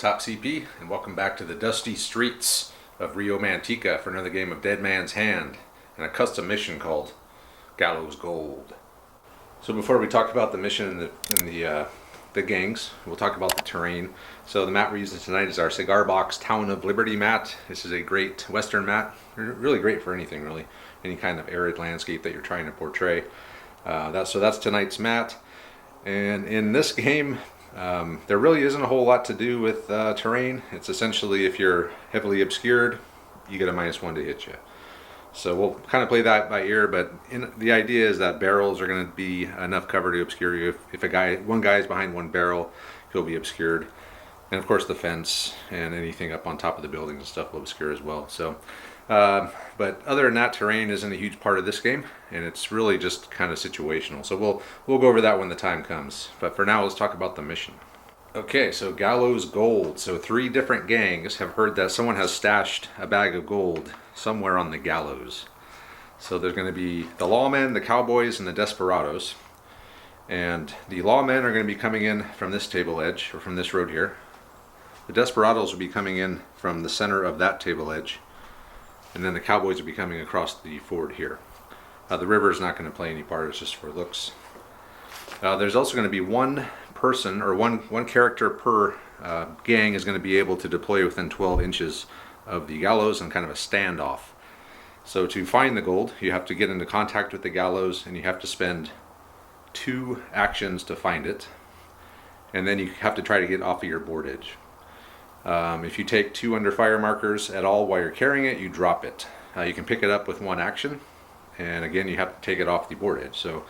Tabletop CP, and welcome back to the dusty streets of Rio Manteca for another game of Dead Man's Hand and a custom mission called Gallows Gold. So before we talk about the mission and the gangs, we'll talk about the terrain. So the mat we're using tonight is our Cigar Box Town of Liberty mat. This is a great western mat, really great for anything really, any kind of arid landscape that you're trying to portray. So that's tonight's mat. And in this game, there really isn't a whole lot to do with terrain. It's essentially, if you're heavily obscured, you get a -1 to hit you. So we'll kind of play that by ear, but the idea is that barrels are going to be enough cover to obscure you. If one guy is behind one barrel, he'll be obscured. And of course the fence and anything up on top of the buildings and stuff will obscure as well. So, but other than that, terrain isn't a huge part of this game, and it's really just kind of situational. So we'll go over that when the time comes. But for now, let's talk about the mission. Okay, so Gallows Gold. So 3 different gangs have heard that someone has stashed a bag of gold somewhere on the gallows. So there's going to be the Lawmen, the Cowboys, and the Desperados. And the Lawmen are going to be coming in from this table edge, or from this road here. The Desperados will be coming in from the center of that table edge. And then the Cowboys will be coming across the ford here. The river is not going to play any part, it's just for looks. There's also going to be one person, or one character per gang is going to be able to deploy within 12 inches of the gallows in kind of a standoff. So to find the gold, you have to get into contact with the gallows, and you have to spend 2 actions to find it. And then you have to try to get off of your board edge. If you take 2 under fire markers at all while you're carrying it, you drop it. You can pick it up with 1 action, and again you have to take it off the board edge. So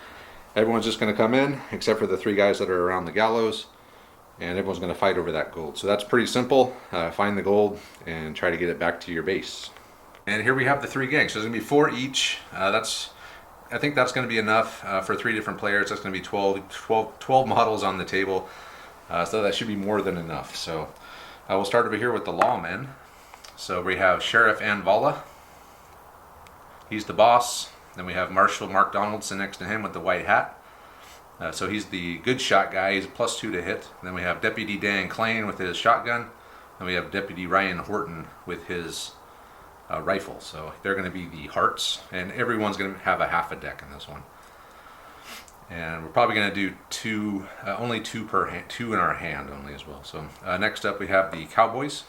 everyone's just going to come in except for the 3 guys that are around the gallows, and everyone's going to fight over that gold. So that's pretty simple. Find the gold and try to get it back to your base. And here we have the 3 gangs. So there's going to be 4 each. I think that's going to be enough for 3 different players. That's going to be 12 models on the table. So that should be more than enough. So we'll start over here with the Lawmen. So we have Sheriff Anvala. He's the boss. Then we have Marshal Mark Donaldson next to him with the white hat. So he's the good shot guy. He's a +2 to hit. Then we have Deputy Dan Klain with his shotgun. Then we have Deputy Ryan Horton with his rifle. So they're going to be the hearts, and everyone's going to have a half a deck in this one. And we're probably going to do only 2 per hand, 2 in our hand only as well. So next up we have the Cowboys.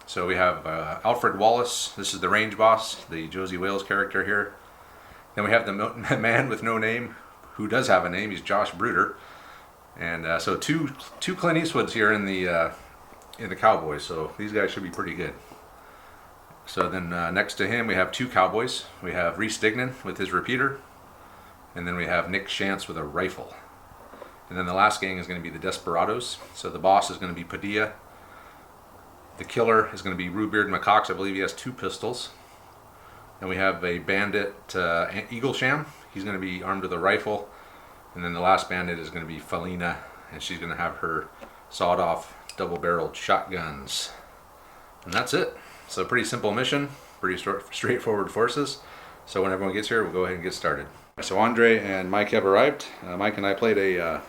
So we have Alfred Wallace. This is the range boss, the Josie Wales character here. Then we have the man with no name, who does have a name. He's Josh Bruder. And so two Clint Eastwoods here in the Cowboys. So these guys should be pretty good. So then next to him we have 2 Cowboys. We have Reese Dignan with his repeater. And then we have Nick Shantz with a rifle. And then the last gang is going to be the Desperados. So the boss is going to be Padilla. The killer is going to be Rubeard McCox. I believe he has 2 pistols. And we have a bandit, Eaglesham. He's going to be armed with a rifle. And then the last bandit is going to be Felina, and she's going to have her sawed-off double-barreled shotguns. And that's it. So pretty simple mission, pretty straightforward forces. So when everyone gets here, we'll go ahead and get started. So Andre and Mike have arrived. Mike and I played a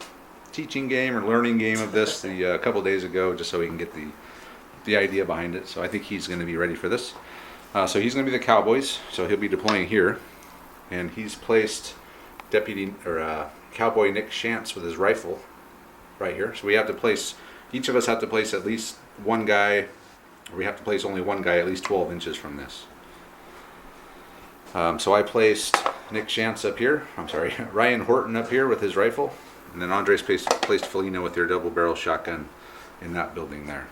teaching game or learning game of this a couple days ago, just so we can get the idea behind it. So I think he's going to be ready for this. So he's going to be the Cowboys, so he'll be deploying here. And he's placed Cowboy Nick Shantz with his rifle right here. So we have to place, each of us have to place at least 1 guy, or we have to place only 1 guy at least 12 inches from this. So I placed Nick Shantz up here, Ryan Horton up here with his rifle, and then Andre's placed Felina with their double-barrel shotgun in that building there.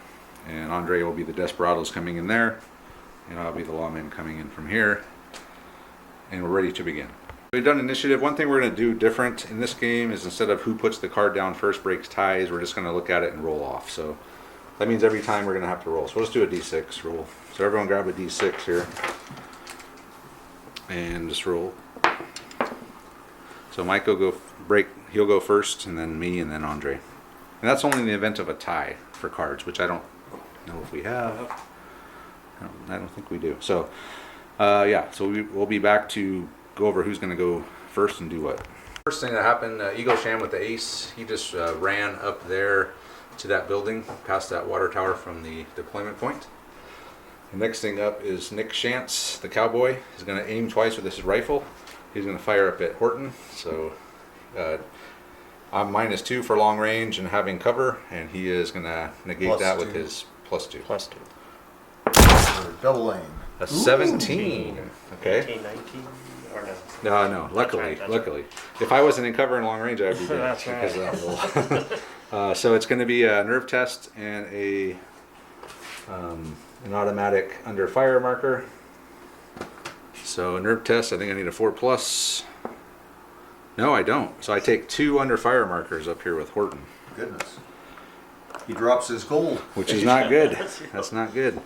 And Andre will be the Desperados coming in there, and I'll be the Lawmen coming in from here, and we're ready to begin. We've done initiative. One thing we're going to do different in this game is, instead of who puts the card down first breaks ties, we're just going to look at it and roll off. So that means every time we're going to have to roll. So let's do a d6 roll. So everyone grab a d6 here and just roll. So Mike will go he'll go first, and then me, and then Andre. And that's only in the event of a tie for cards, which I don't know if we have. I don't think we do. So yeah, so we'll be back to go over who's going to go first and do what. First thing that happened, Eaglesham with the ace, he just ran up there to that building, past that water tower from the deployment point. The next thing up is Nick Shantz, the cowboy. He's going to aim twice with his rifle. He's going to fire up at Horton. So I'm -2 for long range and having cover, and he is going to negate Plus that two. with his +2. +2. Double aim. A 17. Okay. 18, 19, or no? No. Luckily, right. luckily, if I wasn't in cover in long range, I'd be dead. That's right. Because of that rule. So it's going to be a nerve test and an automatic under fire marker. So a nerve test, I think I need a 4+. No, I don't. So I take 2 under fire markers up here with Horton, Goodness. He drops his gold. which is not good. That's not good.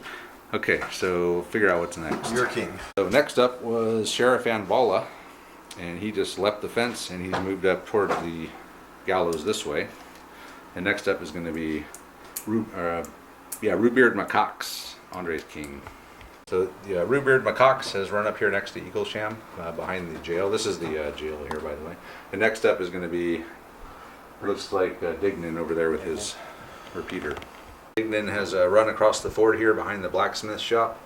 Okay, so figure out what's next. You're king. So next up was Sheriff Anvala, and he just leapt the fence and he's moved up toward the gallows this way. And next up is going to be Rubeard McCox, Andre's king. So Rubeard McCox has run up here next to Eaglesham, behind the jail. This is the jail here, by the way. And next up is going to be, looks like Dignan over there with his repeater. Dignan has run across the ford here behind the blacksmith shop.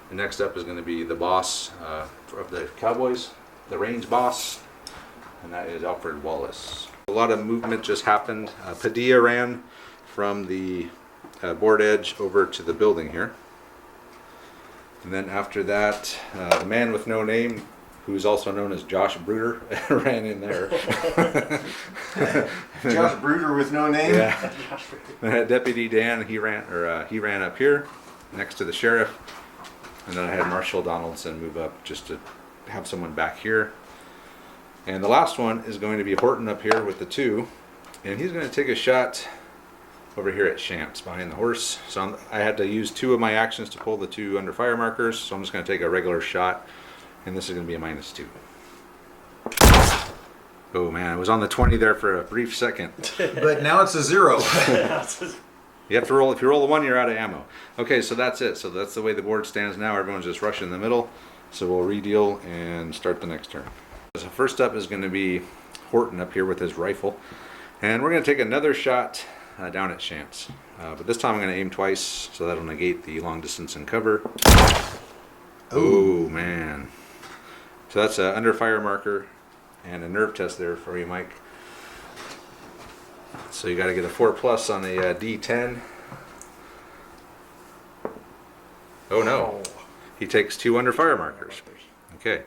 And next up is going to be the boss of the Cowboys, the range boss, and that is Alfred Wallace. A lot of movement just happened. Padilla ran from the board edge over to the building here. And then after that, the man with no name, who's also known as Josh Bruder, ran in there. Josh Bruder with no name? Yeah. Deputy Dan, he ran up here next to the sheriff. And then I had Marshal Donaldson move up just to have someone back here. And the last one is going to be Horton up here with the 2. And he's going to take a shot over here at Shantz behind the horse. So I had to use 2 of my actions to pull the 2 under fire markers. So I'm just going to take a regular shot. And this is going to be a -2. Oh man, it was on the 20 there for a brief second. But now it's a 0. You have to roll, if you roll a 1, you're out of ammo. Okay, so that's it. So that's the way the board stands now. Everyone's just rushing in the middle. So we'll redeal and start the next turn. So first up is going to be Horton up here with his rifle. And we're going to take another shot down at Shantz. But this time I'm going to aim twice, so that'll negate the long distance and cover. Oh man. So that's an under fire marker and a nerve test there for you, Mike. So you got to get a 4+ on a D10. Oh no. He takes 2 under fire markers. Okay.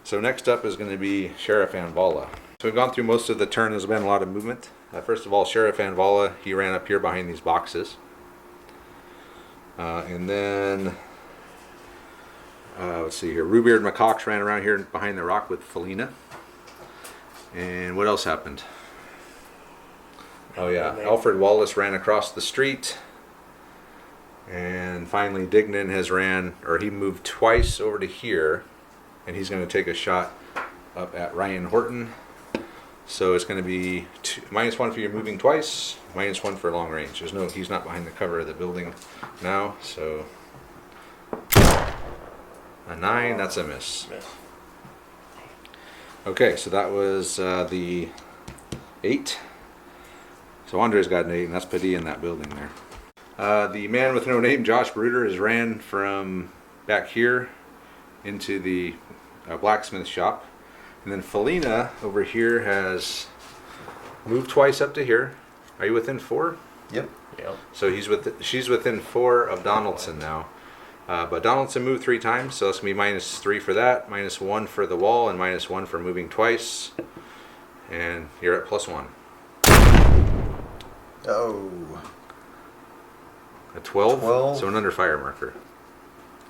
So next up is going to be Sheriff Anvala. So we've gone through most of the turn. There's been a lot of movement. First of all, Sheriff Anvala, he ran up here behind these boxes. And then, let's see here. Rubeard McCox ran around here behind the rock with Felina. And what else happened? Oh yeah, Alfred Wallace ran across the street. And finally Dignan has he moved twice over to here. And he's going to take a shot up at Ryan Horton. So it's going to be -1 for your moving twice, -1 for long range. He's not behind the cover of the building now, so a 9, that's a miss. Okay, so that was the 8. So Andre's got an 8, and that's Padilla in that building there. The man with no name, Josh Bruder, has ran from back here into the blacksmith shop. And then Felina over here has moved twice up to here. Are you within 4? Yep. So she's within 4 of Donaldson now. But Donaldson moved 3 times, so that's going to be -3 for that, -1 for the wall, and -1 for moving twice. And you're at +1. Oh. A 12? 12. So an under fire marker.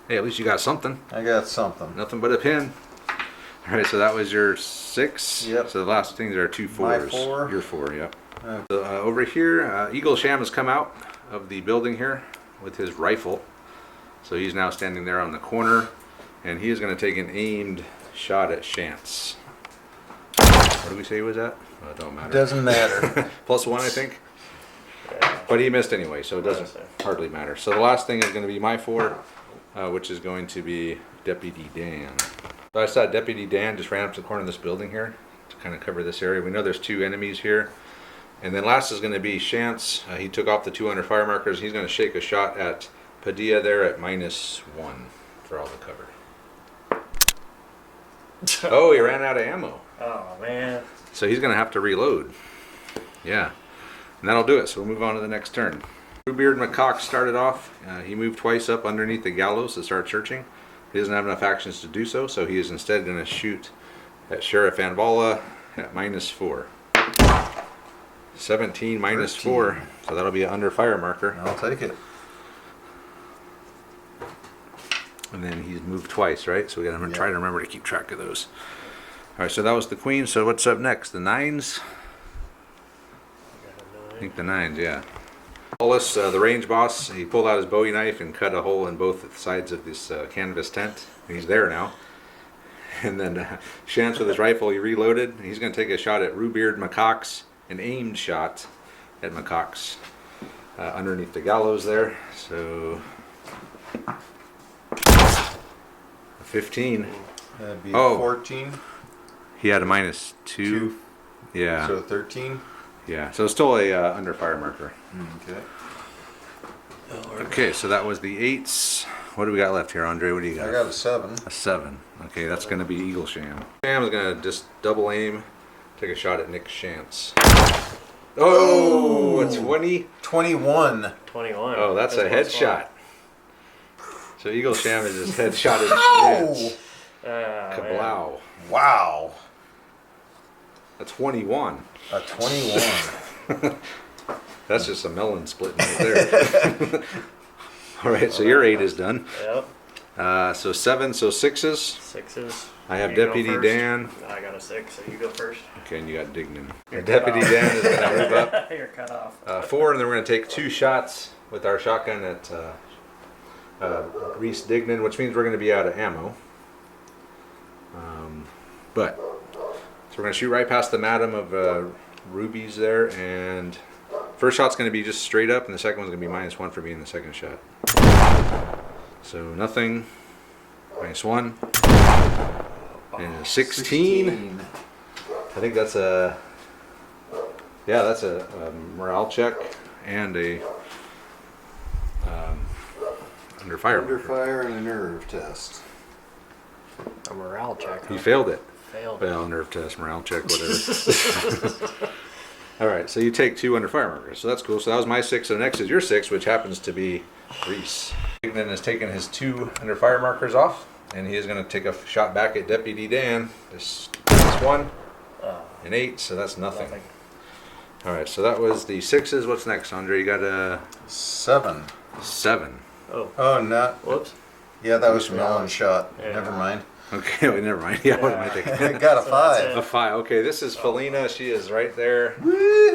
Hey, at least you got something. I got something. Nothing but a pin. All right, so that was your 6. Yep. So the last things are 2 4s. My 4. Your 4, yep. Okay. So, over here, Eaglesham has come out of the building here with his rifle. So he's now standing there on the corner, and he is going to take an aimed shot at Shantz. What did we say he was at? Well, it don't matter. Doesn't matter. +1, I think. But he missed anyway, so it doesn't hardly matter. So the last thing is going to be my 4, which is going to be Deputy Dan. So I saw Deputy Dan just ran up to the corner of this building here to kind of cover this area. We know there's 2 enemies here. And then last is going to be Chance. He took off the 2 under fire markers. He's going to shake a shot at Padilla there at -1 for all the cover. Oh, he ran out of ammo. Oh, man. So he's going to have to reload. Yeah. And that'll do it. So we'll move on to the next turn. Bluebeard McCock started off. He moved twice up underneath the gallows to start searching. He doesn't have enough actions to do so, so he is instead going to shoot at Sheriff Anvala at -4. 17 minus 4, so that'll be an under fire marker. I'll take it. And then he's moved twice, right? So we got to try to remember to keep track of those. All right, so that was the queen. So what's up next? The 9s? I think the 9s, yeah. Wallace, the range boss, he pulled out his Bowie knife and cut a hole in both sides of this canvas tent. And he's there now. And then Chance with his rifle, he reloaded. And he's going to take a shot at Rubeard McCox, an aimed shot at McCox underneath the gallows there. So 15. That'd be Oh. 14. He had a -2. Yeah. So 13. Yeah. So still a under fire marker. Okay. Okay, so that was the 8s. What do we got left here, Andre? What do you got? I got a 7. A 7. Okay, that's going to be Eagle Sham. Sham is going to just double aim, take a shot at Nick Chance. Oh, a 20. 21. 21. Oh, that's a plus headshot. So Eagle Sham is just headshotted Ow! Chance. one. Man. Kablow. Wow. A 21. A 21. That's just a melon splitting right there. All right, so your 8 is done. Yep. So 7, so 6s. 6s. I have You go Deputy first. Dan. I got a 6, so you go first. Okay, and you got Dignan. You're Deputy cut off. Dan is going to move up. You're cut off. 4, and then we're going to take 2 shots with our shotgun at Reese Dignan, which means we're going to be out of ammo. So we're going to shoot right past the madam of rubies there, and first shot's going to be just straight up, and the second one's going to be -1 for being the second shot. So nothing, -1, and a 16. I think that's a morale check and a under fire. Under fire and a nerve test. A morale check. He Huh? failed it. Failed. Well, nerve test, morale check, whatever. All right, so you take 2 under fire markers, so that's cool. So that was my 6. So next is your 6, which happens to be Reese. Dignan has taken his 2 under fire markers off, and he is going to take a shot back at Deputy Dan. This 1, an 8, so that's nothing. All right, so that was the 6s. What's next, Andre? You got a 7. 7. Oh, Oh, no. whoops. Yeah, that was melon shot. Yeah. Never mind. Okay, well, never mind. Yeah, what am I thinking? I got a So that's 5. A 5. Okay, this is Felina. She is right there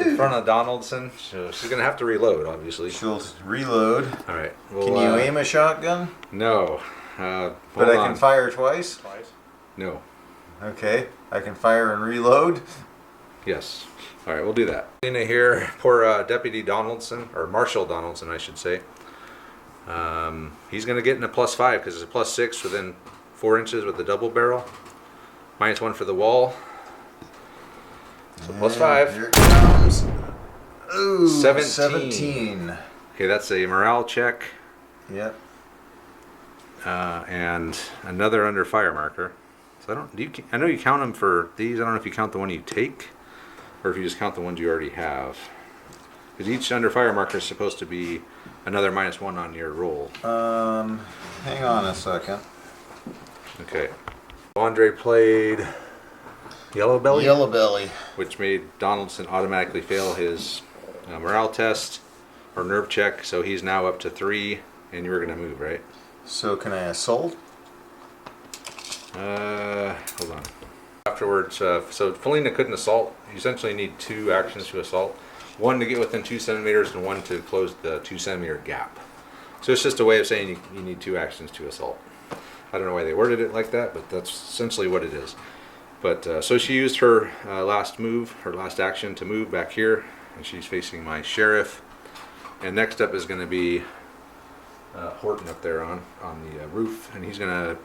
in front of Donaldson. So she's going to have to reload, obviously. She'll reload. All right. Well, Can you aim a shotgun? No. But Hold I on. can fire twice? Twice. No. Okay. I can fire and reload. Yes. All right, we'll do that. Felina here, poor Deputy Donaldson, or Marshal Donaldson, I should say. He's going to get in a +5 because it's a +6 within 4 inches with the double barrel. -1 for the wall. So And +5. Here it comes. Ooh, 17. 17. Okay, that's a morale check. Yep. And another under fire marker. So I know you count them for these. I don't know if you count the one you take, or if you just count the ones you already have. Because each under fire marker is supposed to be another -1 on your roll. Hang on a second. Okay. Andre played Yellow Belly, Yellow belly. which made Donaldson automatically fail his morale test or nerve check. So he's now up to 3, and you were going to move, right? So can I assault? Hold on. Afterwards, so Felina couldn't assault. You essentially need 2 actions to assault. 1 to get within 2 centimeters and 1 to close the 2 centimeter gap. So it's just a way of saying you need 2 actions to assault. I don't know why they worded it like that, but that's essentially what it is. But so she used her last move, her last action to move back here, and she's facing my sheriff. And next up is going to be Horton up there on the roof, and he's going to.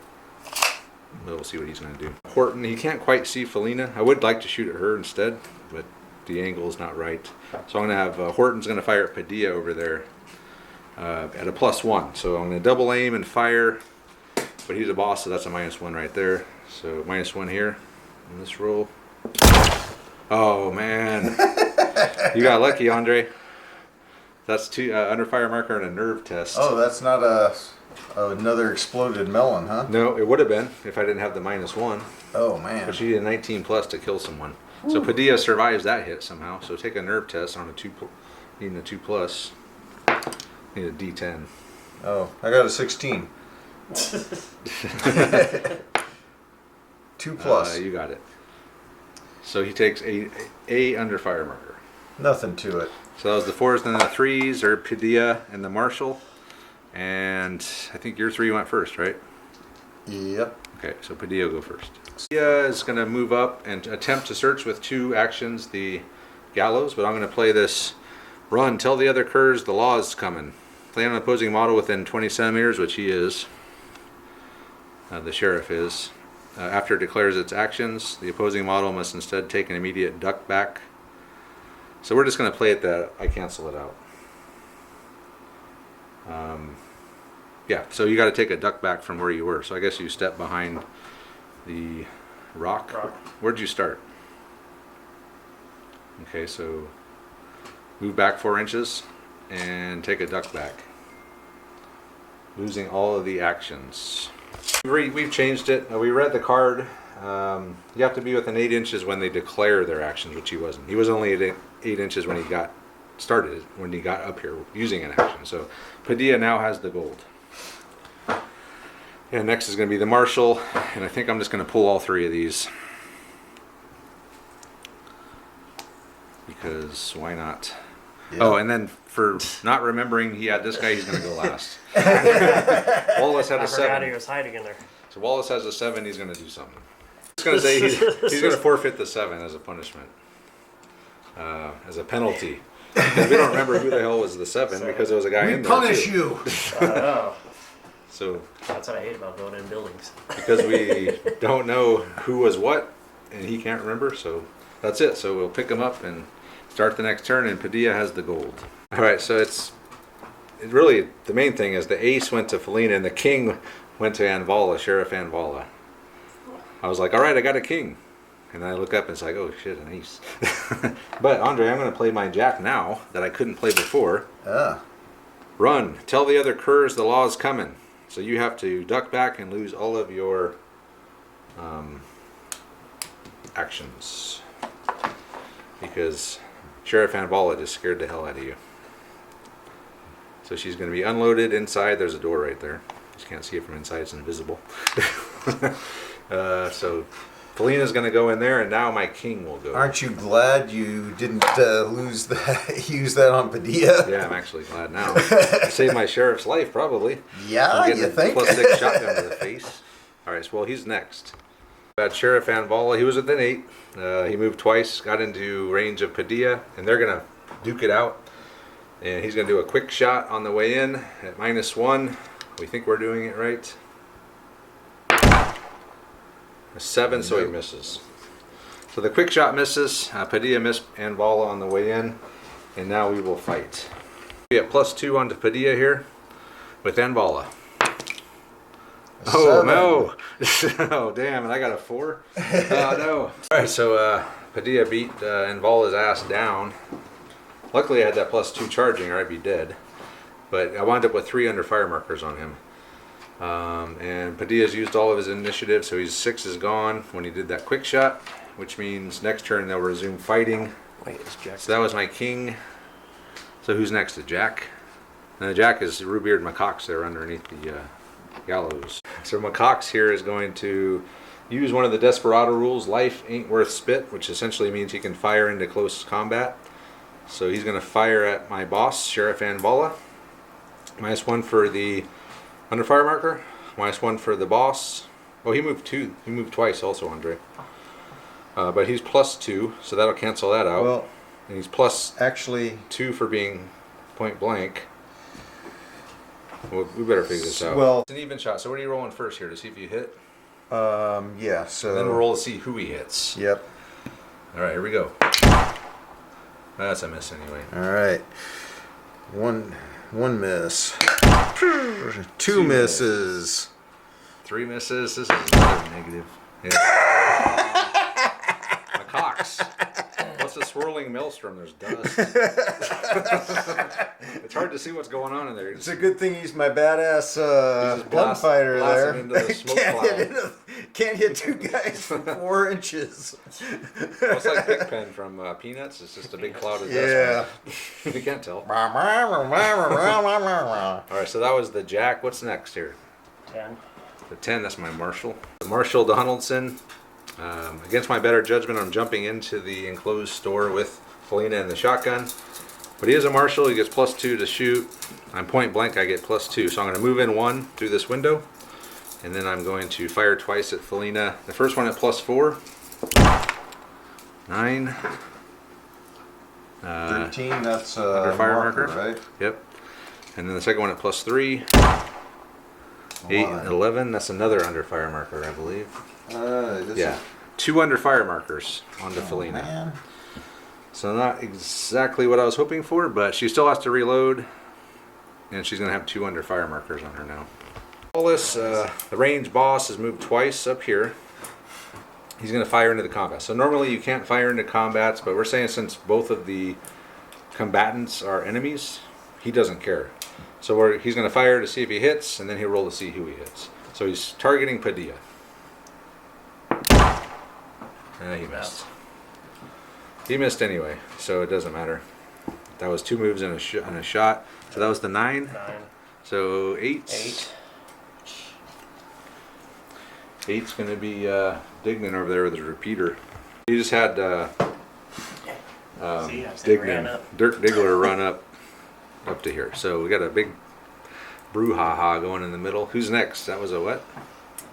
We'll see what he's going to do. Horton, he can't quite see Felina. I would like to shoot at her instead, but the angle is not right. So I'm going to have Horton's going to fire at Padilla over there at a +1. So I'm going to double aim and fire, but he's a boss, so that's a -1 right there. So -1 here in this roll. Oh man, you got lucky, Andre. That's two under fire marker and a nerve test. Oh, that's not another exploded melon, huh? No, it would have been if I didn't have the -1. Oh man. But she needed a 19+ to kill someone. So Padilla survives that hit somehow. So take a nerve test on a 2, needing a 2+. Need a D10. Oh, I got a 16. 2+. You got it. So he takes a under fire marker. Nothing to it. So that was the 4s, then the 3s are Padilla and the Marshal. And I think your 3 went first, right? Yep. Okay, so Padilla will go first. Padilla is going to move up and attempt to search with 2 actions the Gallows, but I'm going to play this run. Tell the other curs the law is coming. Play on an opposing model within 20 centimeters, which he is. The sheriff is. After it declares its actions, the opposing model must instead take an immediate duck back. So we're just going to play it that I cancel it out. Yeah, so you got to take a duck back from where you were. So I guess you step behind the rock. Where'd you start? Okay, so move back 4 inches and take a duck back. Losing all of the actions. We've changed it. We read the card. You have to be within 8 inches when they declare their actions, which he wasn't. He was only at 8 inches when he got started, when he got up here using an action. So Padilla now has the gold. And next is going to be the Marshal, and I think I'm just going to pull all 3 of these. Because why not? Yeah. Oh, and then for not remembering he had this guy, he's going to go last. Wallace had a 7. I forgot he was hiding in there. So Wallace has a 7, he's going to do something. I was going to say he's going to forfeit the 7 as a punishment. As a penalty. Because we don't remember who the hell was the 7 because there was a guy in there. We punish you! Oh. So that's what I hate about going in buildings. Because we don't know who was what, and he can't remember, so that's it. So we'll pick him up and start the next turn, and Padilla has the gold. All right, so it's really the main thing is the ace went to Felina, and the king went to Anvala, Sheriff Anvala. I was like, all right, I got a king. And I look up and it's like, oh shit, an ace. But Andre, I'm going to play my jack now that I couldn't play before. Run. Tell the other curs the law is coming. So you have to duck back and lose all of your actions. Because Sheriff Anvala just scared the hell out of you. So she's going to be unloaded inside. There's a door right there. You just can't see it from inside. It's invisible. So Felina's going to go in there, and now my king will go. Aren't you glad you didn't use that on Padilla? Yeah, I'm actually glad now. Saved my sheriff's life, probably. Yeah, you think? +6 shotgun to the face. All right, so, well, he's next. Got Sheriff Anvala. He was within 8. He moved twice, got into range of Padilla, and they're going to duke it out. And he's going to do a quick shot on the way in at -1. We think we're doing it right. A 7, so he misses. So the quick shot misses. Padilla missed Anvala on the way in, and now we will fight. We have +2 onto Padilla here with Anvala. Oh no! Oh damn! And I got a 4. Oh no! All right, so Padilla beat Anvala's ass down. Luckily, I had that +2 charging, or I'd be dead. But I wound up with 3 under fire markers on him. And Padilla's used all of his initiative, so his 6 is gone when he did that quick shot, which means next turn they'll resume fighting. Wait, it's Jack. So that was my king. So who's next? The Jack? And the Jack is Rubeard McCox there underneath the Gallows. So McCox here is going to use one of the Desperado rules, life ain't worth spit, which essentially means he can fire into close combat. So he's going to fire at my boss, Sheriff Anvala. -1 for the under fire marker, -1 for the boss. Oh, he moved 2. He moved twice also, Andre. But he's +2, so that'll cancel that out. Well, and he's plus actually 2 for being point blank. Well, we better figure this out. Well, it's an even shot. So what are you rolling first here to see if you hit? Yeah. So And then we'll roll to see who he hits. Yep. All right, here we go. That's a miss anyway. All right. One miss. Two misses. 3 misses. This is another negative. Yeah. My cocks. What's a swirling maelstrom? There's dust. It's hard to see what's going on in there. It's a good thing he's my badass blast gunfighter it there. into the smoke cloud. Can't hit 2 guys from 4 inches. Well, it's like Pigpen from Peanuts. It's just a big cloud of dust. Yeah. You can't tell. All All right, so that was the Jack. What's next here? 10. The 10, that's my Marshal. Marshal Donaldson. Against my better judgment, I'm jumping into the enclosed store with Felina and the shotgun. But he is a Marshal. He gets +2 to shoot. I'm point blank. I get +2. So I'm going to move in 1 through this window. And then I'm going to fire twice at Felina. The first one at +4. 9. 13, that's under fire marker, right? Yep. And then the second one at +3. 8 and 11. That's another under fire marker, I believe. Yeah. 2 under fire markers onto Felina. Man. So not exactly what I was hoping for, but she still has to reload. And she's going to have 2 under fire markers on her now. Wallace, the range boss, has moved twice up here. He's going to fire into the combat. So normally you can't fire into combats, but we're saying since both of the combatants are enemies, he doesn't care. So he's going to fire to see if he hits, and then he'll roll to see who he hits. So he's targeting Padilla. He missed. He missed anyway, so it doesn't matter. That was 2 moves and a shot. So that was the 9. 9. So 8. 8. 8's going to be Dignan over there with his repeater. He just had Dirk Diggler run up to here. So we got a big brouhaha going in the middle. Who's next? That was a what?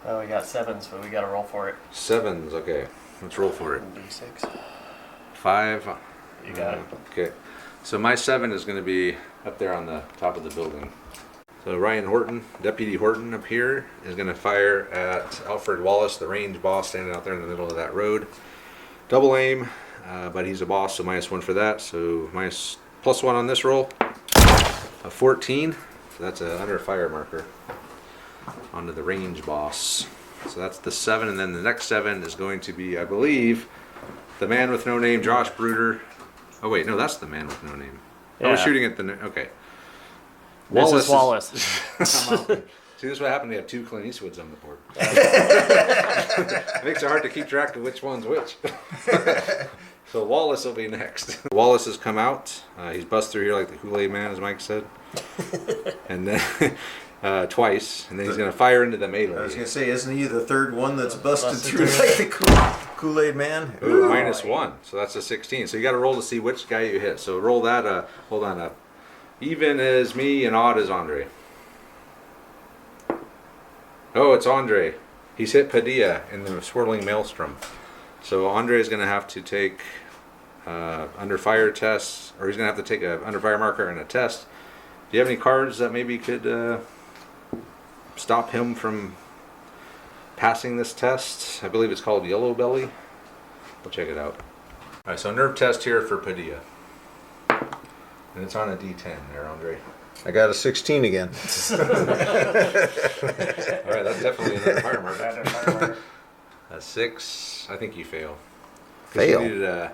Oh, we got 7s, but we got to roll for it. 7s, okay. Let's roll for it. D6. 5. You got it. Okay. So my 7 is going to be up there on the top of the building. So Ryan Horton, Deputy Horton up here, is going to fire at Alfred Wallace, the range boss standing out there in the middle of that road. Double aim, but he's a boss, so -1 for that. So +1 on this roll. A 14. So that's an under fire marker onto the range boss. So that's the 7, and then the next 7 is going to be, I believe, the man with no name, Josh Bruder. Oh wait, no, that's the man with no name. I was Yeah. shooting at the okay. This is Wallace. See, this is what happened. We have 2 Clint Eastwoods on the board. It makes it hard to keep track of which one's which. So Wallace will be next. Wallace has come out. He's bust through here like the Kool-Aid man, as Mike said. And then twice, and then he's going to fire into the melee. I was going to say, isn't he the 3rd one that's busted through like the Kool-Aid man? Ooh, -1. So that's a 16. So you got to roll to see which guy you hit. So roll that. Hold on up. Even as me and odd as Andre. Oh, it's Andre. He's hit Padilla in the swirling maelstrom. So Andre is going to have to take under fire tests, or he's going to have to take a under fire marker and a test. Do you have any cards that maybe could stop him from passing this test? I believe it's called Yellow Belly. We'll check it out. All right, so nerve test here for Padilla. And it's on a D10 there, Andre. I got a 16 again. All right, that's definitely another fire marker. A 6. I think you fail. 'Cause Fail? You needed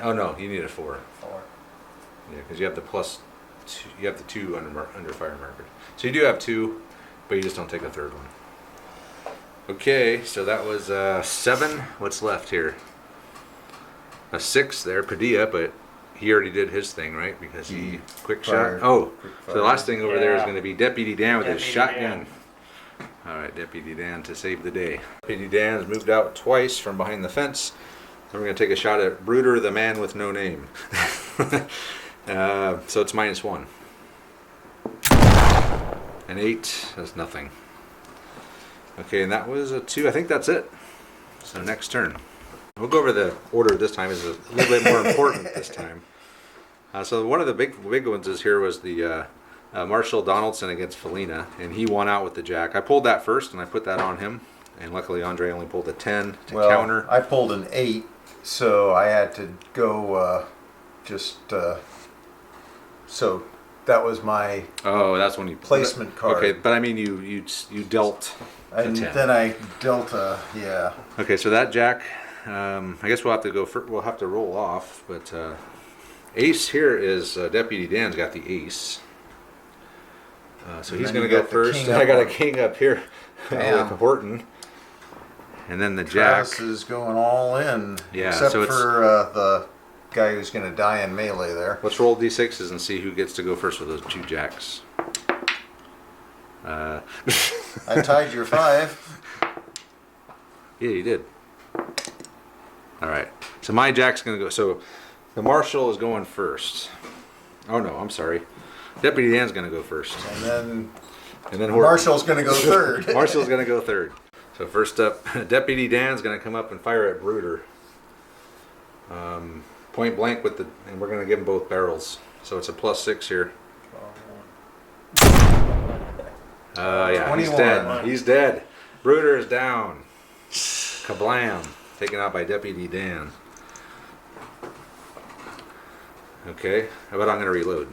oh no, you need a 4. 4. Yeah, because you have the +2. You have the 2 under fire markers. So you do have 2, but you just don't take a 3rd one. Okay, so that was 7. What's left here? A 6 there, Padilla, but he already did his thing, right? Because he quick fired. shot. Oh, Quick so the last thing over there is Yeah. going to be Deputy Dan with his Deputy shotgun. Dan. All right, Deputy Dan to save the day. Deputy Dan has moved out twice from behind the fence. Then we're going to take a shot at Bruder, the man with no name. So it's -1. An 8, that's nothing. Okay, and that was a 2. I think that's it. So next turn. We'll go over the order this time. Is a little bit more important this time. So one of the big ones is here was the Marshal Donaldson against Felina, and he won out with the Jack. I pulled that first, and I put that on him. And luckily, Andre only pulled a 10 to counter. I pulled an 8, So I had to go so that was my Oh, that's when you placement card. Okay, but I mean you dealt. And 10. then I dealt yeah. Okay, so that jack. I guess we'll have to go. We'll have to roll off, but ace here is Deputy Dan's got the ace. So he's then going to you go got the first. king I up got a on- king up here Damn. with Horton, and then the jack. Travis is going all in. Yeah, Except so it's- for the guy who's going to die in melee there. Let's roll d6s and see who gets to go first with those two jacks. I tied your 5. Yeah, you did. All right. So my jack's going to go. So the marshal is going first. Oh no, I'm sorry. Deputy Dan's going to go first, And then and then Horton. Marshall's going to go third. Marshall's going to go third. So first up, Deputy Dan's going to come up and fire at Brooder. Point blank with the, and we're going to give them both barrels. So it's a +6 here. Yeah, 21. he's dead. He's dead. Brooder is down. Kablam. Taken out by Deputy Dan. Okay, how about I'm going to reload?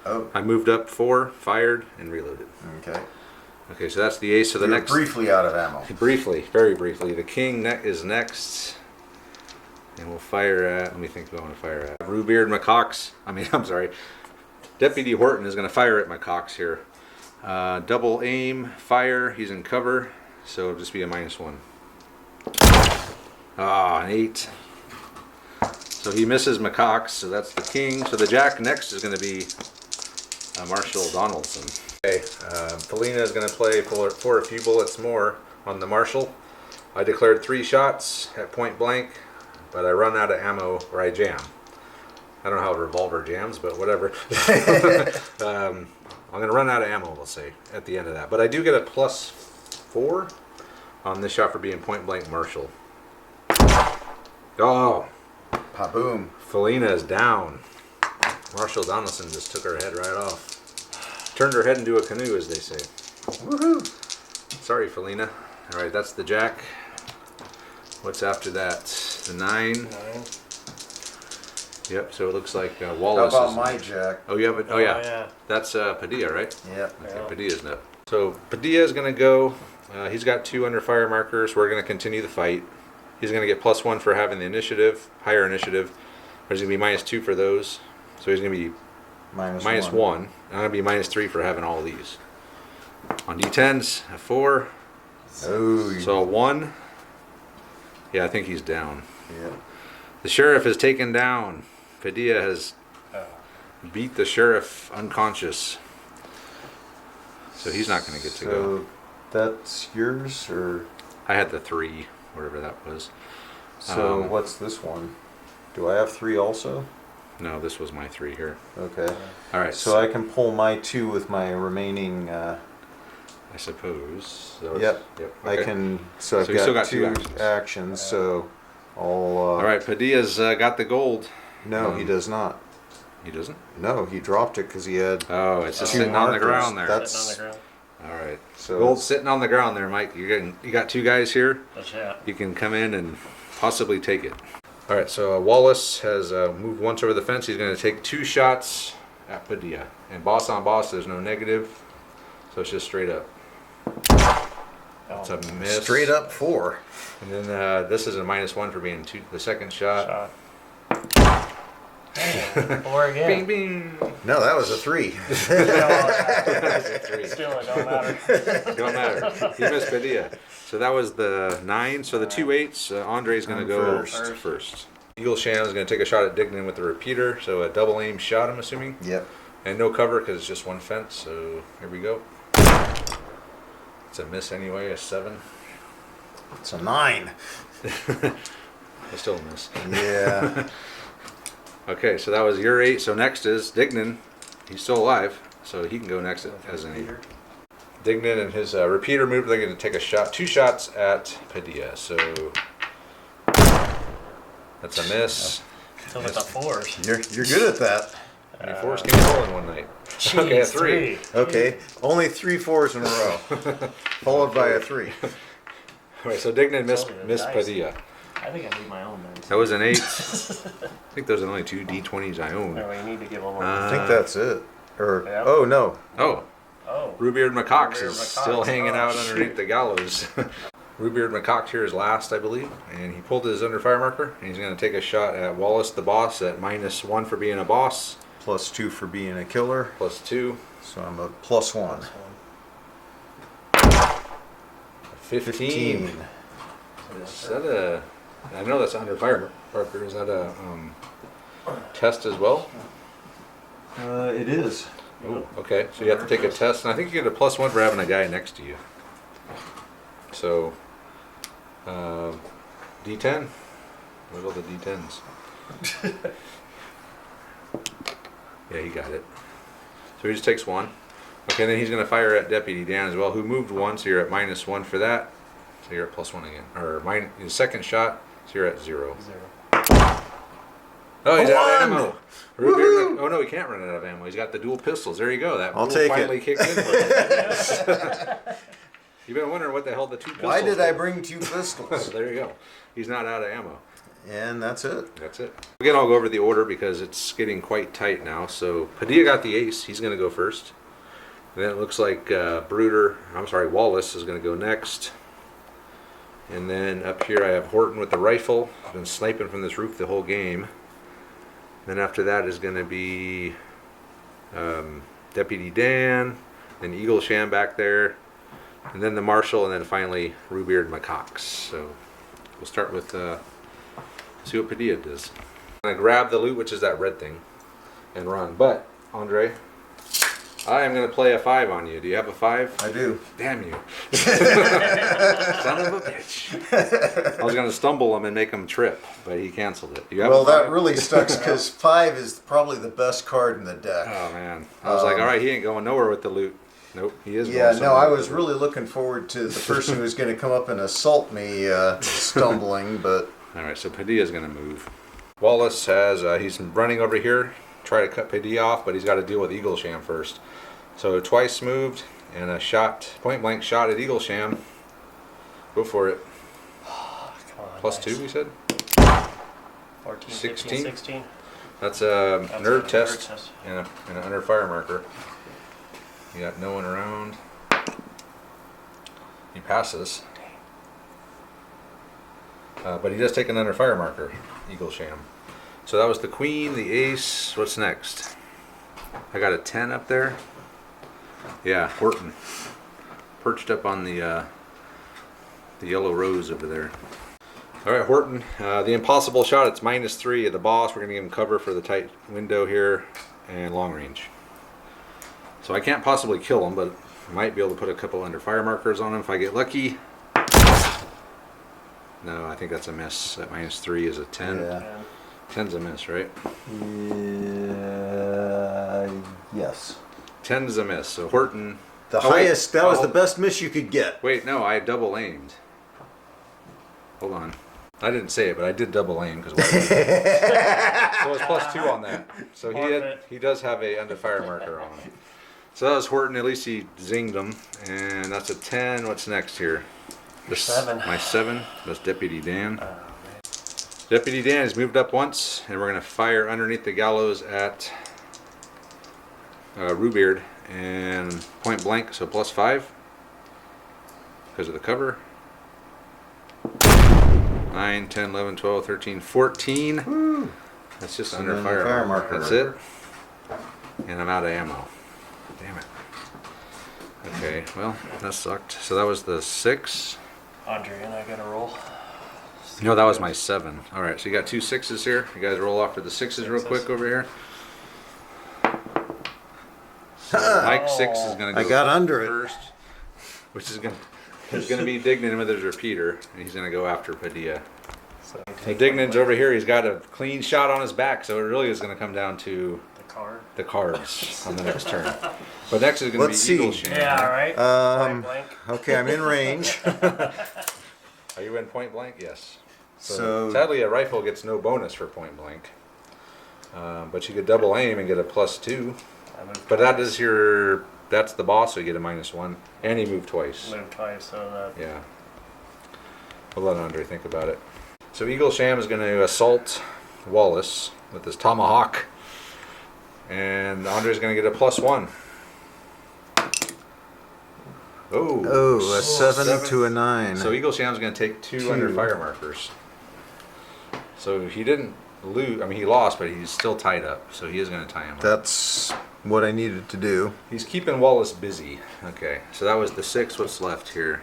Oh, I moved up 4, fired, and reloaded. okay. Okay, so that's the ace. So the You're next, briefly out of ammo. briefly, very briefly, the king is next, and we'll fire at. Let me think. Who I want to fire at? Rubeard McCox. I'm sorry. Deputy Horton is going to fire at McCox here. Double aim, fire. He's in cover, so it'll just be a -1. Ah, an 8. So he misses McCox, so that's the king. So the jack next is going to be Marshall Donaldson. Okay, Felina is going to play for a few bullets more on the Marshall. I declared 3 shots at point blank, but I run out of ammo or I jam. I don't know how a revolver jams, but whatever. I'm going to run out of ammo, we'll say, at the end of that. But I do get a +4 on this shot for being point blank Marshall. Oh, Pa-boom. Felina is down. Marshall Donaldson just took her head right off. Turned her head into a canoe, as they say. Woohoo. Sorry, Felina. All right, that's the jack. What's after that? The 9. Yep. So it looks like How Wallace. about is my jack? Oh, you have it. Oh, yeah. yeah. That's Padilla, right? Yep. Okay, Yeah. Padilla's up. So Padilla is going to go. He's got 2 under fire markers. We're going to continue the fight. He's going to get +1 for having the initiative, higher initiative. There's going to be -2 for those. So he's going to be -1. I'm going to be -3 for having all these. On D10s, a 4. Oh, So a 1. Yeah, I think he's down. yeah. The sheriff is taken down. Padilla has beat the sheriff unconscious. So he's not going to get to go. So that's yours, or I had the 3, whatever that was. so? What's this one? Do I have 3 also? No, this was my 3 here. Okay. All right. So I can pull my 2 with my remaining. I suppose. That was- Yep. okay. I can. So I've So you still got, got 2 2 actions. So I'll. All right. Padilla's got the gold. No, he does not. He doesn't? No, he dropped it because he had. Oh, it's just 2 sitting on the markers. ground there. That's Sitting on the ground. All right. so. Gold sitting on the ground there, Mike. You got 2 guys here. That's yeah. You can come in and possibly take it. All right, so Wallace has moved once over the fence. He's going to take 2 shots at Padilla. And boss on boss, there's no negative, so it's just straight up. It's a miss. Straight up 4. And then this is a -1 for being the second shot. Damn, 4 again. Bing, bing. No, that was a 3. Still, it don't matter. Don't matter. He missed Padilla. So that was the 9. So the 2 8s, Andre's going to go first. Eagle Shan is going to take a shot at Dignan with the repeater. So a double aim shot, I'm assuming. Yep. And no cover because it's just 1 fence. So here we go. It's a miss anyway, a 7. It's a 9. It's still a miss. Yeah. Okay, so that was your 8. So next is Dignan. He's still alive, so he can go next as an 8. Dignan and his repeater move. They're going to take a shot, 2 shots at Padilla. So that's a miss. So with the 4s. You're good at that. How many 4s can you roll in one night? Okay, a 3. Okay. Only 3 4s in a row, followed by a 3. All right, so Dignan missed Totally missed nice. Padilla. I think I need my own then. That was an 8. I think those are the only 2 D20s I own. No, you need to give them one. I think that's it. Or Yeah. oh no. Oh, Oh. Rubeard McCox Rubeard is McCox. still hanging Oh, out shoot. underneath the gallows. Rubeard McCox here is last, I believe, and he pulled his under fire marker, and he's going to take a shot at Wallace the boss at -1 for being a boss, +2 for being a killer. +2. So I'm a +1. 15. Is that a... I know that's under fire marker. Is that a test as well? It is. Oh, okay. So you have to take a test, and I think you get a +1 for having a guy next to you. So, D10. Where's all the D10s? Yeah, he got it. So he just takes 1. Okay, then he's going to fire at Deputy Dan as well, who moved 1, so you're at -1 for that. So you're at +1 again. Or his second shot, so you're at 0. 0. Oh, he's out of One! ammo. Rubeard, oh no, he can't run out of ammo. He's got the dual pistols. There you go. That I'll rule take finally it. kicked in. For him. You've been wondering what the hell the 2 pistols Why did I were. bring 2 pistols? There you go. He's not out of ammo. And that's it. That's it. Again, I'll go over the order because it's getting quite tight now. So Padilla got the ace. He's going to go first. And then it looks like Wallace is going to go next. And then up here I have Horton with the rifle. He's been sniping from this roof the whole game. Then after that is going to be Deputy Dan, then Eagle Sham back there, and then the Marshal, and then finally Rubeard McCox. So we'll start with see what Padilla does. I'm going to grab the loot, which is that red thing, and run. But, Andre, I am going to play a 5 on you. Do you have a 5? I do. Damn you. Son of a bitch. I was going to stumble him and make him trip, but he canceled it. Do you have Well, a 5? that really sucks because 5 is probably the best card in the deck. Oh, man. I was like, all right, he ain't going nowhere with the loot. Nope, he is Yeah, going no, I somewhere with was the really looking forward to the person who was going to come up and assault me stumbling, but loot. All right, so Padilla's going to move. Wallace has, he's running over here, try to cut Padilla off, but he's got to deal with Eagle Sham first. So twice moved, and a shot, point blank shot at Eagle Sham. Go for it. Come on, +2, nice. we said? 14, 16. 15, 16. That's a That's nerve a test, nerve test. and an under fire marker. You got no one around. He passes. But he does take an under fire marker, Eagle Sham. So that was the queen, the ace. What's next? I got a 10 up there. Yeah, Horton. Perched up on the yellow rose over there. All right, Horton. The impossible shot, it's -3 at the boss. We're going to give him cover for the tight window here and long range. So I can't possibly kill him, but I might be able to put a couple under fire markers on him if I get lucky. No, I think that's a miss. That -3 is a 10. yeah. 10's a miss, right? Yes. 10 is a miss. So Horton. The Oh, wait. highest, that was Oh. the best miss you could get. Wait, no, I double aimed. Hold on. I didn't say it, but I did double aim because so it's +2 on that. So he does have a under fire marker on him. So that was Horton. At least he zinged him, and that's a 10. What's next here? This, 7. My 7. That's Deputy Dan. Oh, man. Deputy Dan has moved up once, and we're going to fire underneath the gallows at Rubeard and point blank, so +5 because of the cover. 9, 10, 11, 12, 13, 14. Woo. That's just So under then fire, the fire marker. That's it. And I'm out of ammo. Damn it. Okay, well, that sucked. So that was the 6. Andre and I got to roll. No, that was my 7. All right, so you got 2 6s here. You guys roll off for the 6s real quick over here. So Mike 6 is going to I go got under it. first, which is going to be Dignan with his repeater, and he's going to go after Padilla. So So Dignan's over here. He's got a clean shot on his back, so it really is going to come down to the card. the cards on the next turn. But next is going to Let's be Eagle see. Sham. Yeah, all right. Um, Point blank. Okay, I'm in range. Are you in point blank? Yes. So Sadly, a rifle gets no bonus for point blank. But you could double aim and get a +2. I moved But that twice. is that's the boss, so you get a -1. And he moved twice. Moved twice, so that Yeah. We'll let Andre think about it. So Eagle Sham is going to assault Wallace with his tomahawk. And Andre's going to get a +1. Oh, a 7 to a 9. So Eagle Sham's going to take 2 under fire markers. So he didn't lose. I mean, he lost, but he's still tied up. So he is going to tie him up. That's what I needed to do. He's keeping Wallace busy. Okay, so that was the 6. What's left here?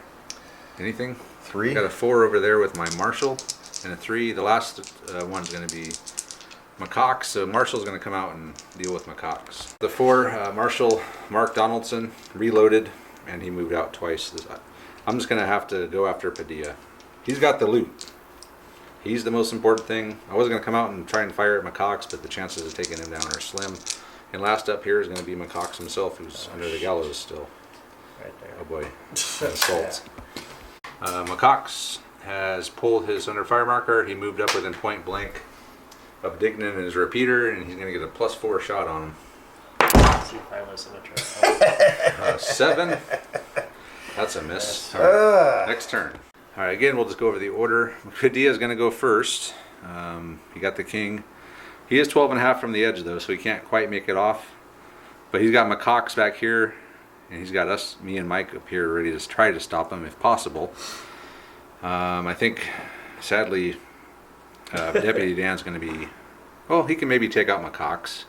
Anything? 3. Got a 4 over there with my Marshall, and a 3. The last one's going to be McCox. So Marshall's going to come out and deal with McCox. The 4, Marshall, Mark Donaldson, reloaded, and he moved out twice. I'm just going to have to go after Padilla. He's got the loot. He's the most important thing. I was going to come out and try and fire at McCox, but the chances of taking him down are slim. And last up here is going to be McCox himself, who's under the gallows still. Right there. Oh boy, assault. McCox has pulled his under fire marker. He moved up within point blank of Dignan and his repeater, and he's going to get a +4 shot on him. See if I listen to Trent. 7. That's a miss. All right, next turn. All right, again, we'll just go over the order. Padilla is going to go first. He got the king. He is 12.5 from the edge, though, so he can't quite make it off. But he's got McCox back here, and he's got us, me and Mike, up here ready to try to stop him if possible. I think, sadly, Deputy Dan's going to be... Well, he can maybe take out McCox.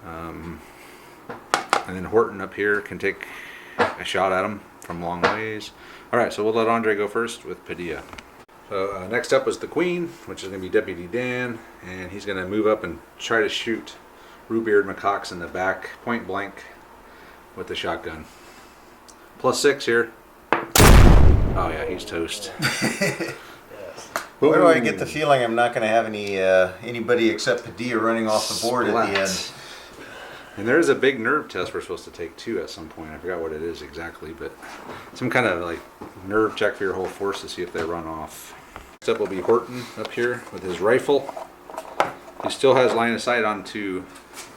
And then Horton up here can take a shot at him from long ways. All right, so we'll let Andre go first with Padilla. So next up is the Queen, which is going to be Deputy Dan, and he's going to move up and try to shoot Rubeard McCox in the back, point blank, with the shotgun. +6 here. Oh yeah, he's toast. Yes. Why do I get the feeling I'm not going to have anybody except Padilla running off the board at the end? And there is a big nerve test we're supposed to take too at some point. I forgot what it is exactly, but some kind of like nerve check for your whole force to see if they run off. Next up will be Horton up here with his rifle. He still has line of sight onto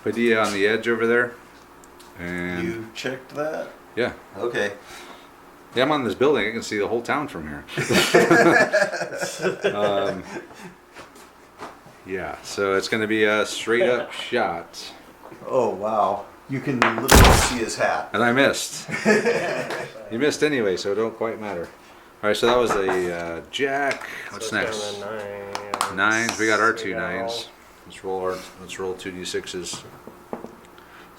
Padilla on the edge over there. And You checked that? yeah. Okay. Yeah, I'm on this building. I can see the whole town from here. Yeah, so it's going to be a straight up shot. Oh, wow. You can literally see his hat. And I missed. You missed anyway, so it don't quite matter. All right, so that was a jack. What's So it's next? down to 9s. 9s. We got our 2 We got 9s. Let's roll 2d6s.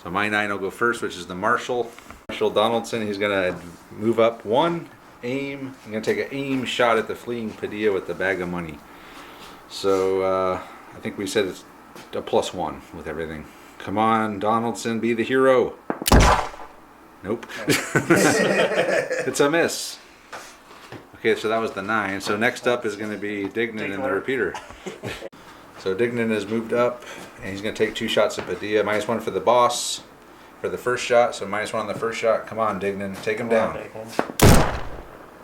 So my 9 will go first, which is the Marshall. Marshall Donaldson. He's gonna move up 1, aim. I'm gonna take an aim shot at the fleeing Padilla with the bag of money. So I think we said it's a +1 with everything. Come on, Donaldson, be the hero. Nope. It's a miss. Okay, so that was the 9. So next up is going to be Dignan and the repeater. So Dignan has moved up, and he's going to take 2 shots at Padilla. -1 for the boss for the first shot. So -1 on the first shot. Come on, Dignan, take him down.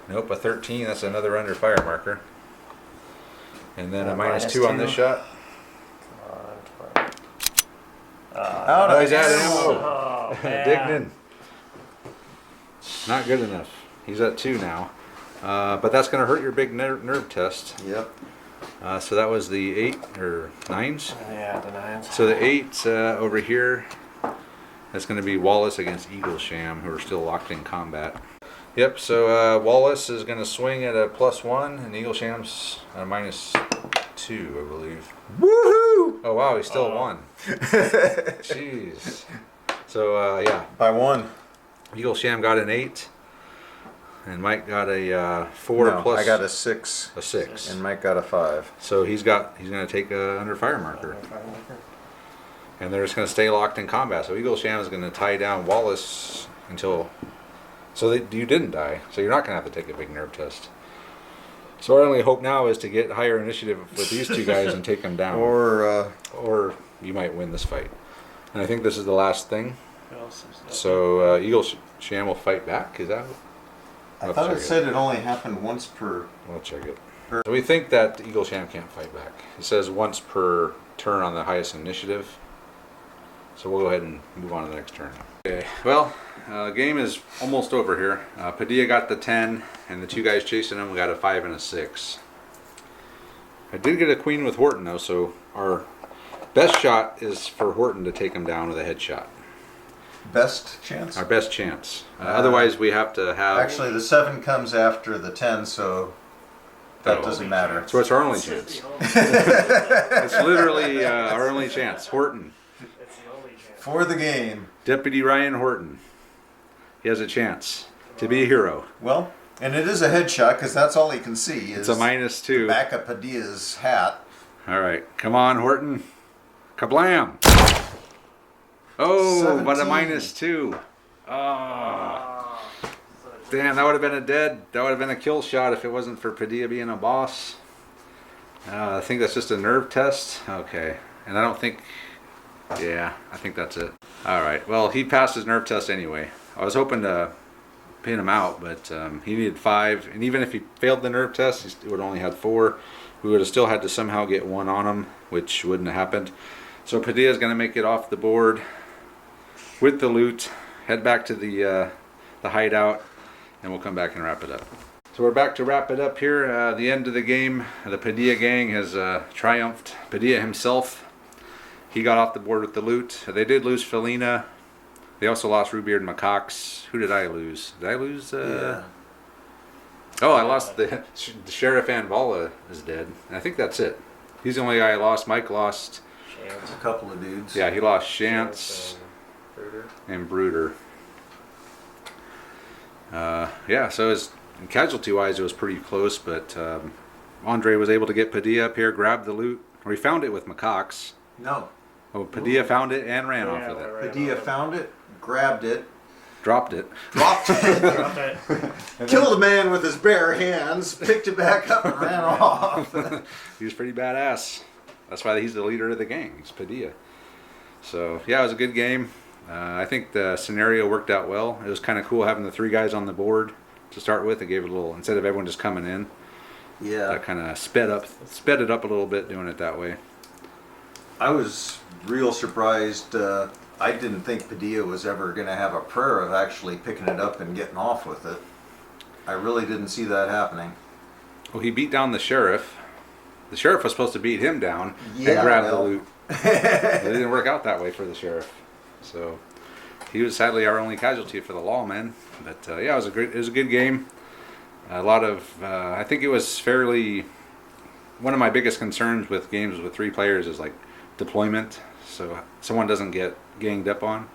Nope, a 13. That's another under fire marker. And then a -2 on this shot. Oh, he's at ammo. Oh, man. Dignan. Not good enough. He's at 2 now. But that's going to hurt your big nerve test. Yep. So that was the 8 or 9s. Yeah, the 9s. So the 8 over here, that's going to be Wallace against Eagle Sham, who are still locked in combat. Yep, so Wallace is going to swing at a +1, and Eagle Sham's at a -2, I believe. Woohoo! Oh, wow, he still won. Jeez. So, yeah, By 1. Eagle Sham got an 8, and Mike got a 4 No, plus I got a 6, a 6. and Mike got a 5. So he's going to take a under fire marker. And they're just going to stay locked in combat. So Eagle Sham is going to tie down Wallace until... So you didn't die. So you're not going to have to take a big nerve test. So our only hope now is to get higher initiative with these 2 guys and take them down. Or you might win this fight. And I think this is the last thing. Who else is that? So Eagle Sham will fight back. Is that? I thought it said it only happened once per... We'll check it. So we think that Eagle Sham can't fight back. It says once per turn on the highest initiative. So we'll go ahead and move on to the next turn. Okay, well, game is almost over here. Padilla got the 10, and the 2 guys chasing him got a 5 and a 6. I did get a queen with Horton though, so our best shot is for Horton to take him down with a headshot. Best chance? Our best chance. Otherwise, we have to have. Actually, the 7 comes after the 10, so that doesn't matter. So it's our only chance. It's literally our only chance. Horton. It's the only chance. For the game. Deputy Ryan Horton. He has a chance to be a hero. Well, and it is a headshot because that's all he can see. It's a -2. Back of Padilla's hat. All right, come on, Horton. Kablam! Oh, but a 17. -2. Oh. Damn, that would have been a dead. That would have been a kill shot if it wasn't for Padilla being a boss. I think that's just a nerve test. Okay, and I don't think. Yeah, I think that's it. All right. Well, he passed his nerve test anyway. I was hoping to pin him out, but he needed 5, and even if he failed the nerve test, he would only had 4. We would have still had to somehow get 1 on him, which wouldn't have happened. So Padilla's going to make it off the board with the loot, head back to the hideout, and we'll come back and wrap it up. So we're back to wrap it up here. The end of the game, the Padilla gang has triumphed. Padilla himself, he got off the board with the loot. They did lose Felina. They also lost Rubeard and Macaques. Who did I lose? Did I lose? Yeah. Oh, I lost the Sheriff Anvala is dead. I think that's it. He's the only guy I lost. Mike lost. Chance. A couple of dudes. Yeah, he lost Shantz and Bruder. Yeah, so casualty-wise, it was pretty close, but Andre was able to get Padilla up here, grab the loot. Or he found it with Macaques. No. Oh, Padilla found it and ran off with it. Right Padilla found it, grabbed it, Dropped it. dropped it, Dropped it. killed a man with his bare hands, picked it back up, and ran off. He was pretty badass. That's why he's the leader of the gang. He's Padilla. So, yeah, it was a good game. I think the scenario worked out well. It was kind of cool having the 3 guys on the board to start with. It gave it a little, instead of everyone just coming in, Yeah. that kind of sped it up a little bit doing it that way. I was real surprised. I didn't think Padilla was ever going to have a prayer of actually picking it up and getting off with it. I really didn't see that happening. Well, he beat down the sheriff. The sheriff was supposed to beat him down Yeah, and grab well. the loot. It didn't work out that way for the sheriff. So he was sadly our only casualty for the Lawmen. But yeah, it was a good game. A lot of I think it was fairly. One of my biggest concerns with games with 3 players is like deployment, so someone doesn't get ganged up on.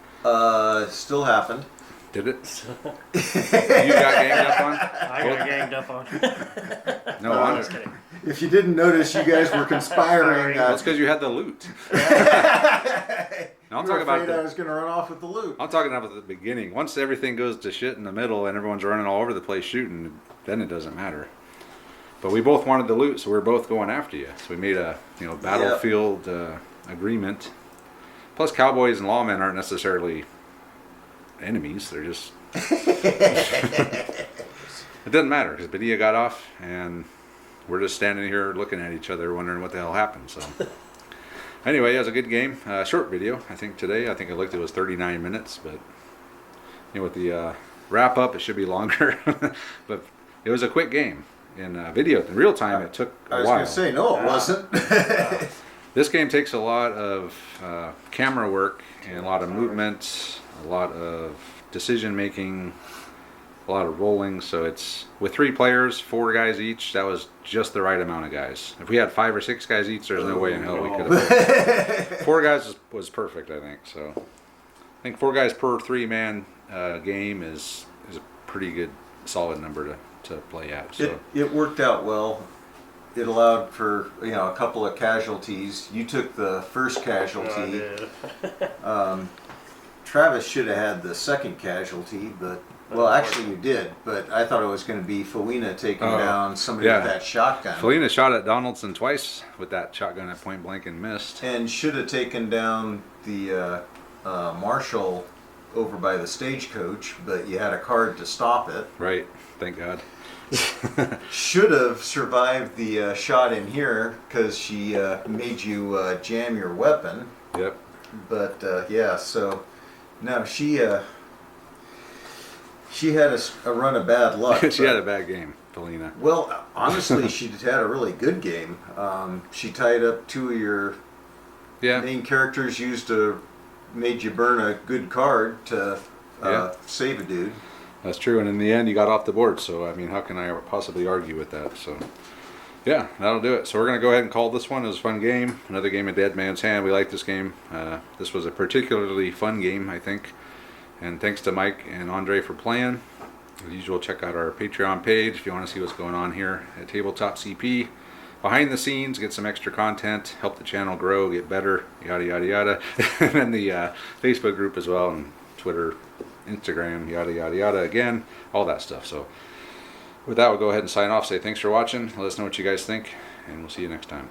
Still happened. Did it? You got ganged up on? I got ganged up on. No, I'm I'm just kidding. If you didn't notice, you guys were conspiring. Well, it's because you had the loot. No, I'm talking about I was going to run off with the loot. I'm talking about the beginning. Once everything goes to shit in the middle and everyone's running all over the place shooting, then it doesn't matter. But we both wanted the loot, so we were both going after you. So we made a battlefield agreement. Plus, Cowboys and Lawmen aren't necessarily enemies. They're just it doesn't matter because Padilla got off and we're just standing here looking at each other, wondering what the hell happened. So. Anyway, it was a good game. Short video, I think today. I think I looked, it was 39 minutes, but with the wrap up, it should be longer. But it was a quick game. In video, in real time, it took a while. I was going to say, no, it wasn't. This game takes a lot of camera work and a lot of movement, a lot of decision making, a lot of rolling. So it's with 3 players, 4 guys each. That was just the right amount of guys. If we had 5 or 6 guys each, there's no way in hell we could have. 4 guys was perfect, I think. So I think 4 guys per 3-man game is a pretty good, solid number to play at. So It worked out well. It allowed for a couple of casualties. You took the first casualty. Travis should have had the second casualty, but actually you did. But I thought it was going to be Felina taking down somebody with that shotgun. Felina shot at Donaldson twice with that shotgun at point blank and missed. And should have taken down the marshal over by the stagecoach, but you had a card to stop it. Right. Thank God. Should have survived the shot in here because she made you jam your weapon. Yep. But yeah, so no, she She had a run of bad luck. She had a bad game, Felina. Well, honestly, she had a really good game. She tied up two of your Yeah. main characters, made you burn a good card to save a dude. That's true, and in the end, you got off the board. So, I mean, how can I possibly argue with that? So, yeah, that'll do it. So, we're going to go ahead and call this one. It was a fun game. Another game of Dead Man's Hand. We like this game. This was a particularly fun game, I think. And thanks to Mike and Andre for playing. As usual, check out our Patreon page if you want to see what's going on here at Tabletop CP. Behind the scenes, get some extra content, help the channel grow, get better, yada, yada, yada. And then the Facebook group as well, and Twitter, Instagram, yada, yada, yada. Again, all that stuff. So with that, we'll go ahead and sign off. Say thanks for watching. Let us know what you guys think, and we'll see you next time.